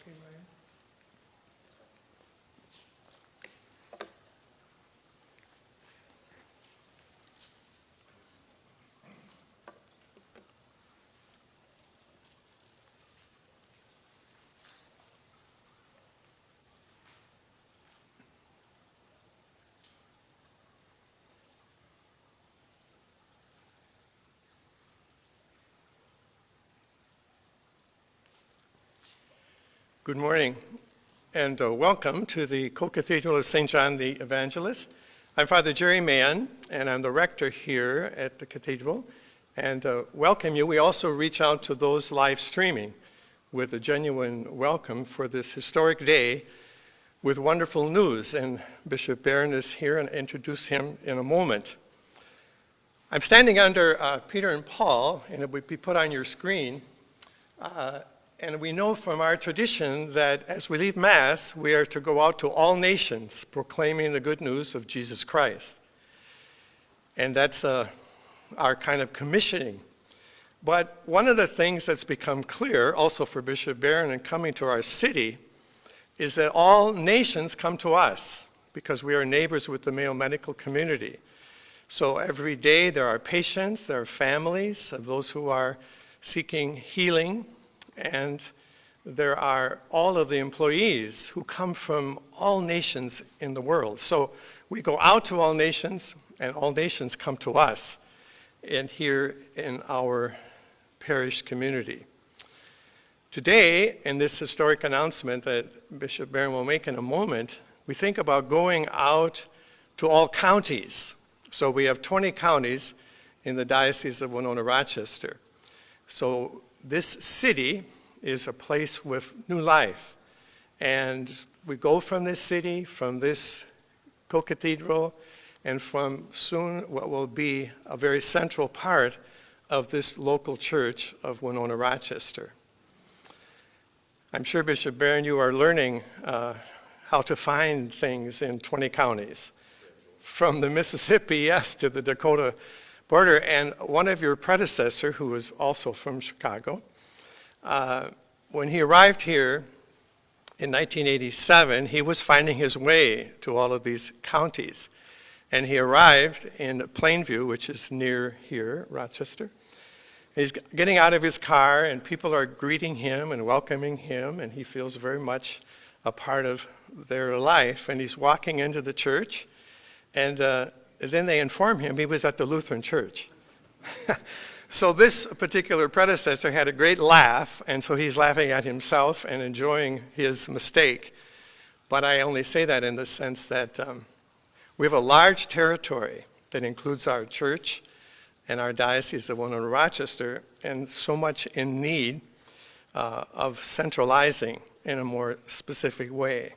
okay, Ryan? Good morning, and welcome to the Co-Cathedral of St. John the Evangelist. I'm Father Jerry Mann, and I'm the rector here at the cathedral, and welcome you. We also reach out to those live streaming with a genuine welcome for this historic day with wonderful news, and Bishop Barron is here, and I'll introduce him in a moment. I'm standing under Peter and Paul, and it would be put on your screen. And we know from our tradition that as we leave Mass, we are to go out to all nations proclaiming the good news of Jesus Christ. And that's our kind of commissioning. But one of the things that's become clear also for Bishop Barron in coming to our city is that all nations come to us because we are neighbors with the Mayo medical community. So every day there are patients, there are families of those who are seeking healing, and there are all of the employees who come from all nations in the world. So we go out to all nations, and all nations come to us and here in our parish community. Today, in this historic announcement that Bishop Barron will make in a moment, we think about going out to all counties. So we have 20 counties in the Diocese of Winona-Rochester. So this city is a place with new life. And we go from this city, from this Co-Cathedral, and from soon what will be a very central part of this local church of Winona-Rochester. I'm sure, Bishop Barron, you are learning how to find things in 20 counties, from the Mississippi, yes, to the Dakota border. And one of your predecessor, who was also from Chicago, when he arrived here in 1987, he was finding his way to all of these counties. And he arrived in Plainview, which is near here, Rochester. He's getting out of his car, and people are greeting him and welcoming him, and he feels very much a part of their life. And he's walking into the church, and then they inform him he was at the Lutheran church. So this particular predecessor had a great laugh, and so he's laughing at himself and enjoying his mistake. But I only say that in the sense that we have a large territory that includes our church and our Diocese of Winona-Rochester, and so much in need of centralizing in a more specific way.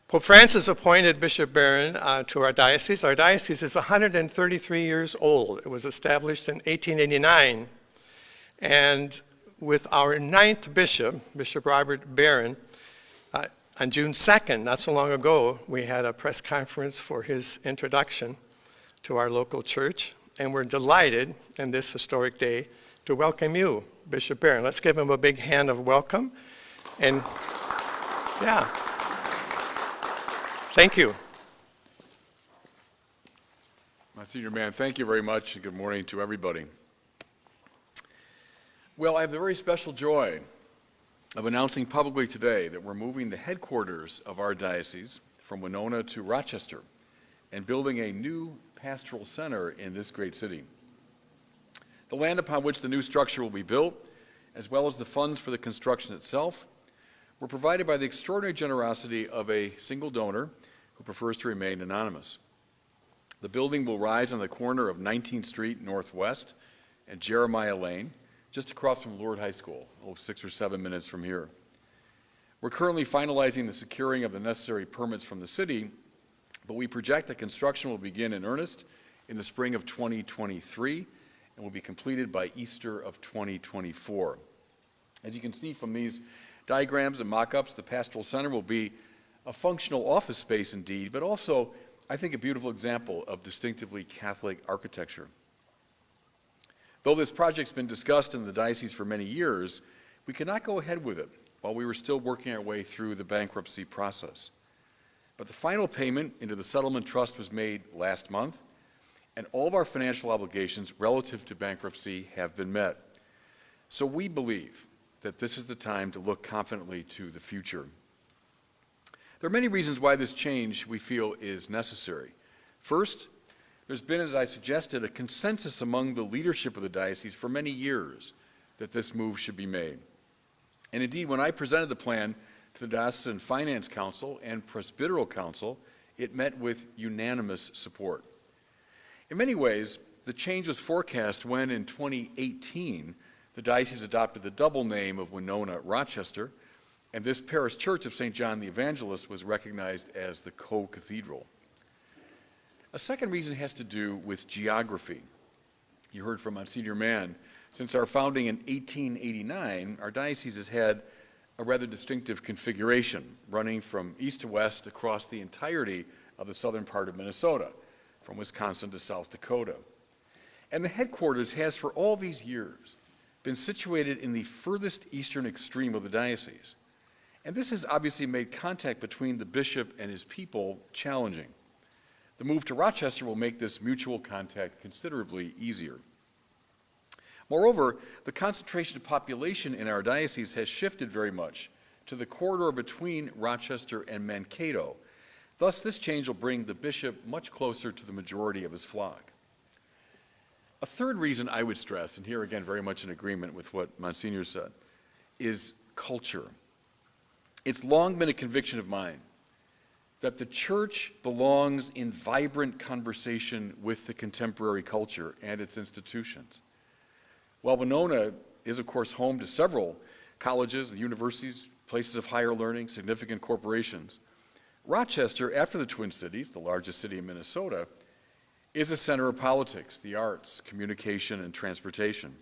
Pope Francis appointed Bishop Barron to our diocese. Our diocese is 133 years old. It was established in 1889. And with our 9th bishop, Bishop Robert Barron, on June 2nd, not so long ago, we had a press conference for his introduction to our local church. And we're delighted in this historic day to welcome you, Bishop Barron. Let's give him a big hand of welcome. And yeah. Thank you. Monsignor Mann, thank you very much, and good morning to everybody. Well, I have the very special joy of announcing publicly today that we're moving the headquarters of our diocese from Winona to Rochester and building a new pastoral center in this great city. The land upon which the new structure will be built, as well as the funds for the construction itself, were provided by the extraordinary generosity of a single donor who prefers to remain anonymous. The building will rise on the corner of 19th Street Northwest and Jeremiah Lane, just across from Lourdes High School, 6 or 7 minutes from here. We're currently finalizing the securing of the necessary permits from the city, but we project that construction will begin in earnest in the spring of 2023 and will be completed by Easter of 2024. As you can see from these diagrams and mock-ups, the pastoral center will be a functional office space indeed, but also, I think, a beautiful example of distinctively Catholic architecture. Though this project's been discussed in the diocese for many years, we cannot go ahead with it while we were still working our way through the bankruptcy process. But the final payment into the settlement trust was made last month, and all of our financial obligations relative to bankruptcy have been met. So we believe that this is the time to look confidently to the future. There are many reasons why this change, we feel, is necessary. First, there's been, as I suggested, a consensus among the leadership of the diocese for many years that this move should be made. And indeed, when I presented the plan to the Diocesan Finance Council and Presbyteral Council, it met with unanimous support. In many ways, the change was forecast when, in 2018, the diocese adopted the double name of Winona-Rochester, and this parish church of St. John the Evangelist was recognized as the Co-Cathedral. A second reason has to do with geography. You heard from Monsignor Mann. Since our founding in 1889, our diocese has had a rather distinctive configuration, running from east to west across the entirety of the southern part of Minnesota, from Wisconsin to South Dakota. And the headquarters has, for all these years, been situated in the furthest eastern extreme of the diocese. And this has obviously made contact between the bishop and his people challenging. The move to Rochester will make this mutual contact considerably easier. Moreover, the concentration of population in our diocese has shifted very much to the corridor between Rochester and Mankato. Thus, this change will bring the bishop much closer to the majority of his flock. A third reason I would stress, and here again very much in agreement with what Monsignor said, is culture. It's long been a conviction of mine that the church belongs in vibrant conversation with the contemporary culture and its institutions. While Winona is, of course, home to several colleges and universities, places of higher learning, significant corporations, Rochester, after the Twin Cities, the largest city in Minnesota, is a center of politics, the arts, communication, and transportation.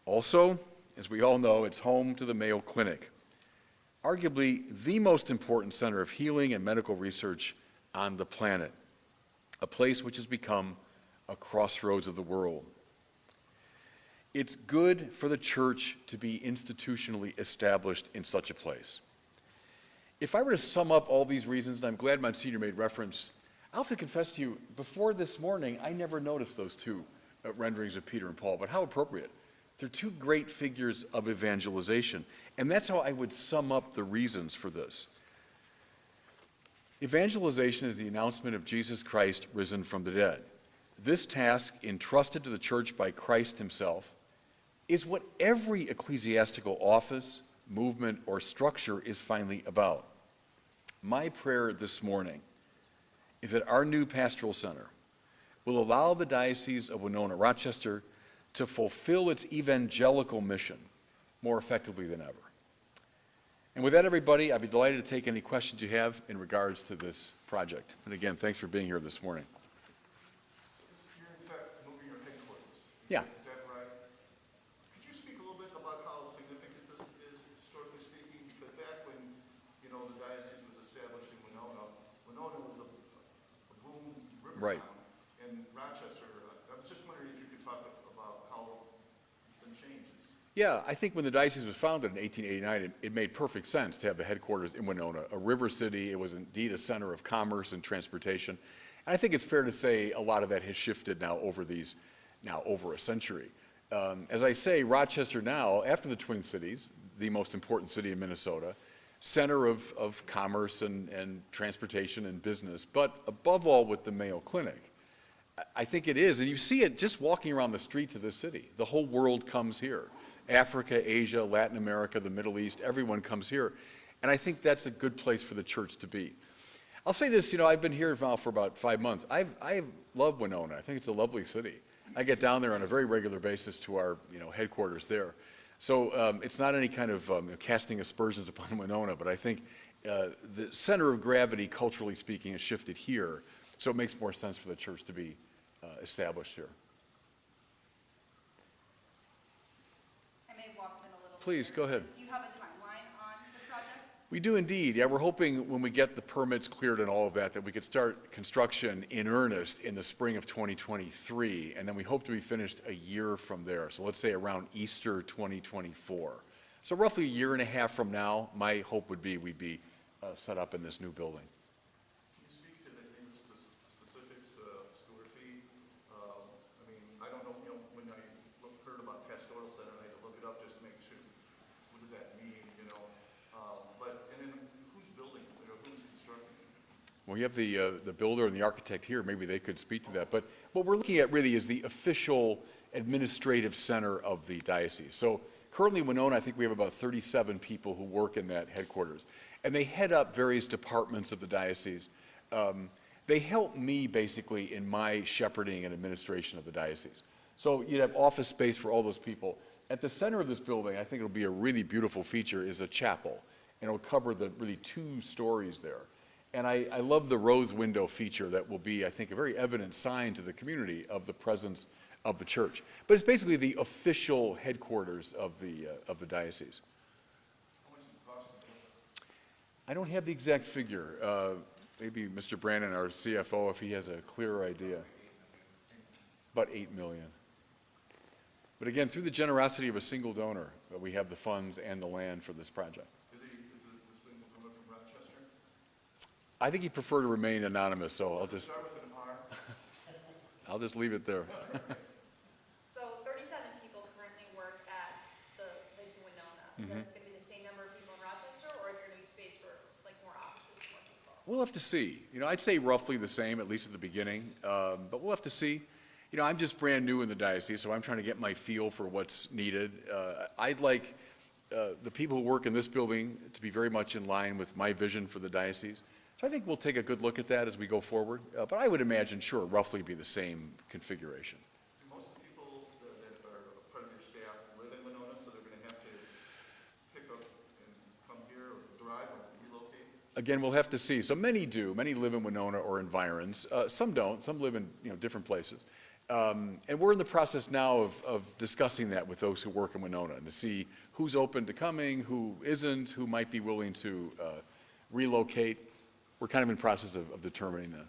Also, as we all know, it's home to the Mayo Clinic, arguably the most important center of healing and medical research on the planet, a place which has become a crossroads of the world. It's good for the church to be institutionally established in such a place. If I were to sum up all these reasons, and I'm glad Monsignor made reference, I'll have to confess to you, before this morning, I never noticed those two renderings of Peter and Paul, but how appropriate. They're two great figures of evangelization, and that's how I would sum up the reasons for this. Evangelization is the announcement of Jesus Christ risen from the dead. This task, entrusted to the church by Christ himself, is what every ecclesiastical office, movement, or structure is finally about. My prayer this morning is that our new pastoral center will allow the Diocese of Winona-Rochester to fulfill its evangelical mission more effectively than ever. And with that, everybody, I'd be delighted to take any questions you have in regards to this project. And again, thanks for being here this morning. You're in fact moving your headquarters. Yeah. Is that right? Could you speak a little bit about how significant this is, historically speaking? Because back when, the diocese was established in Winona, Winona was a boom river Right. town. And Rochester, I was just wondering if you could talk about how the changes. Yeah, I think when the diocese was founded in 1889, it made perfect sense to have the headquarters in Winona, a river city. It was indeed a center of commerce and transportation. And I think it's fair to say a lot of that has shifted now over a century. As I say, Rochester now, after the Twin Cities, the most important city in Minnesota, center of commerce and transportation and business, but above all with the Mayo Clinic. I think it is, and you see it just walking around the streets of this city. The whole world comes here. Africa, Asia, Latin America, the Middle East, everyone comes here. And I think that's a good place for the church to be. I'll say this, I've been here now for about 5 months. I love Winona. I think it's a lovely city. I get down there on a very regular basis to our headquarters there. So it's not any kind of casting aspersions upon Winona, but I think the center of gravity, culturally speaking, has shifted here. So it makes more sense for the church to be established here. Please, go ahead. Do you have a timeline on this project? We do indeed. Yeah, we're hoping when we get the permits cleared and all of that we could start construction in earnest in the spring of 2023, and then we hope to be finished a year from there. So let's say around Easter 2024. So roughly a year and a half from now, my hope would be we'd be set up in this new building. Can you speak to any specifics, square feet? I mean, I don't know, when I heard about pastoral center, I had to look it up just to make sure, what does that mean? And then who's building it, or who's constructing it? Well, you have the builder and the architect here, maybe they could speak to that. But what we're looking at really is the official administrative center of the diocese. So currently in Winona, I think we have about 37 people who work in that headquarters. And they head up various departments of the diocese. They help me basically in my shepherding and administration of the diocese. So you'd have office space for all those people. At the center of this building, I think it'll be a really beautiful feature, is a chapel. And it'll cover the really 2 stories there. And I love the rose window feature that will be, I think, a very evident sign to the community of the presence of the church. But it's basically the official headquarters of the diocese. I don't have the exact figure. Maybe Mr. Brandon, our CFO, if he has a clearer idea. About $8 million. But again, through the generosity of a single donor, we have the funds and the land for this project. Is it this thing coming from Rochester? I think he'd prefer to remain anonymous, so Start with an R. I'll just leave it there. So 37 people currently work at the place in Winona. Is that going to be the same number of people in Rochester, or is there going to be space for like more offices, more people? We'll have to see. I'd say roughly the same, at least at the beginning, but we'll have to see. I'm just brand new in the diocese, so I'm trying to get my feel for what's needed. I'd like the people who work in this building to be very much in line with my vision for the diocese. So I think we'll take a good look at that as we go forward. But I would imagine, sure, roughly be the same configuration. Do most of the people that are part of your staff live in Winona, so they're going to have to pick up and come here or drive or relocate? Again, we'll have to see. So many do. Many live in Winona or environs. Some don't. Some live in different places. And we're in the process now of discussing that with those who work in Winona and to see who's open to coming, who isn't, who might be willing to relocate. We're kind of in process of determining that.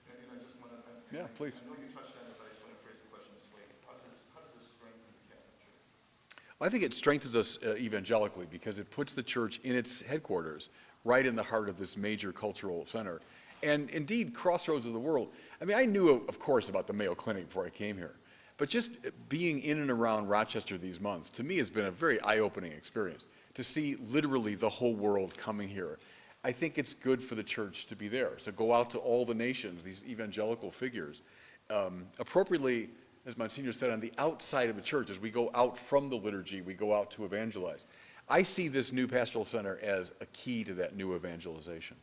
And I just want to, Yeah, please. I know you touched on it, but I just want to phrase the question this way. How does this strengthen the Catholic Church? Well, I think it strengthens us evangelically because it puts the church in its headquarters, right in the heart of this major cultural center. And indeed, crossroads of the world. I mean, I knew, of course, about the Mayo Clinic before I came here. But just being in and around Rochester these months, to me, has been a very eye-opening experience to see literally the whole world coming here. I think it's good for the church to be there. So go out to all the nations, these evangelical figures. Appropriately, as Monsignor said, on the outside of the church, as we go out from the liturgy, we go out to evangelize. I see this new pastoral center as a key to that new evangelization.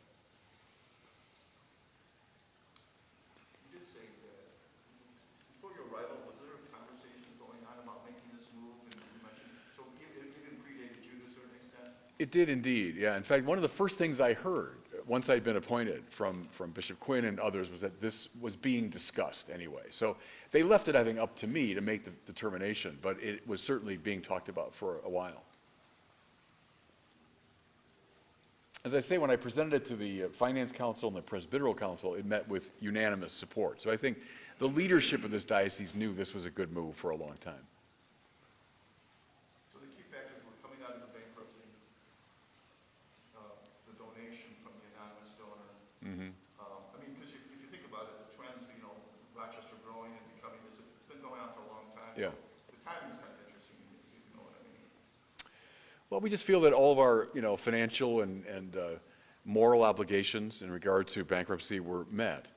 You did say that before your arrival, was there a conversation going on about making this move? And you mentioned, so it even predated you to a certain extent? It did indeed, yeah. In fact, one of the first things I heard once I'd been appointed from Bishop Quinn and others was that this was being discussed anyway. So they left it, I think, up to me to make the determination, but it was certainly being talked about for a while. As I say, when I presented it to the Finance Council and the Presbyteral Council, it met with unanimous support. So I think the leadership of this diocese knew this was a good move for a long time. So the key factors were coming out of the bankruptcy, the donation from the anonymous donor. I mean, because if you think about it, the trends, Rochester growing and becoming this, it's been going on for a long time. Yeah. So the timing is kind of interesting, if you know what I mean. Well, we just feel that all of our, financial and moral obligations in regard to bankruptcy were met.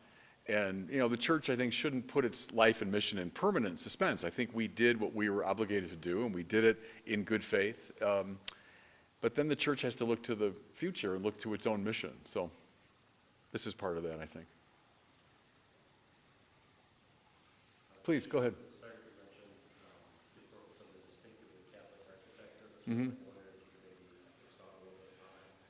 And, the church, I think, shouldn't put its life and mission in permanent suspense. I think we did what we were obligated to do, and we did it in good faith. But then the church has to look to the future and look to its own mission. So this is part of that, I think. Please, go ahead.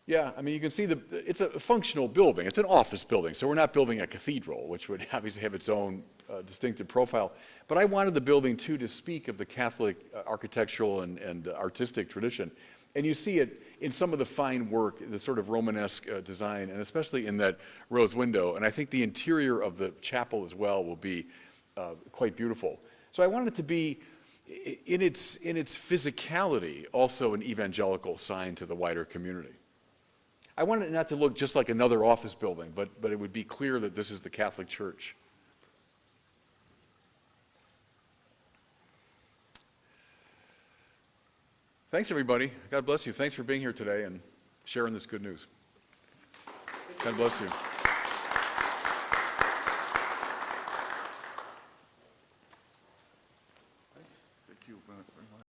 Yeah, I mean, you can see it's a functional building. It's an office building, so we're not building a cathedral, which would obviously have its own distinctive profile. But I wanted the building, too, to speak of the Catholic architectural and artistic tradition. And you see it in some of the fine work, the sort of Romanesque design, and especially in that rose window. And I think the interior of the chapel as well will be quite beautiful. So I wanted it to be in its physicality, also an evangelical sign to the wider community. I want it not to look just like another office building, but it would be clear that this is the Catholic Church. Thanks, everybody. God bless you. Thanks for being here today and sharing this good news. God bless you.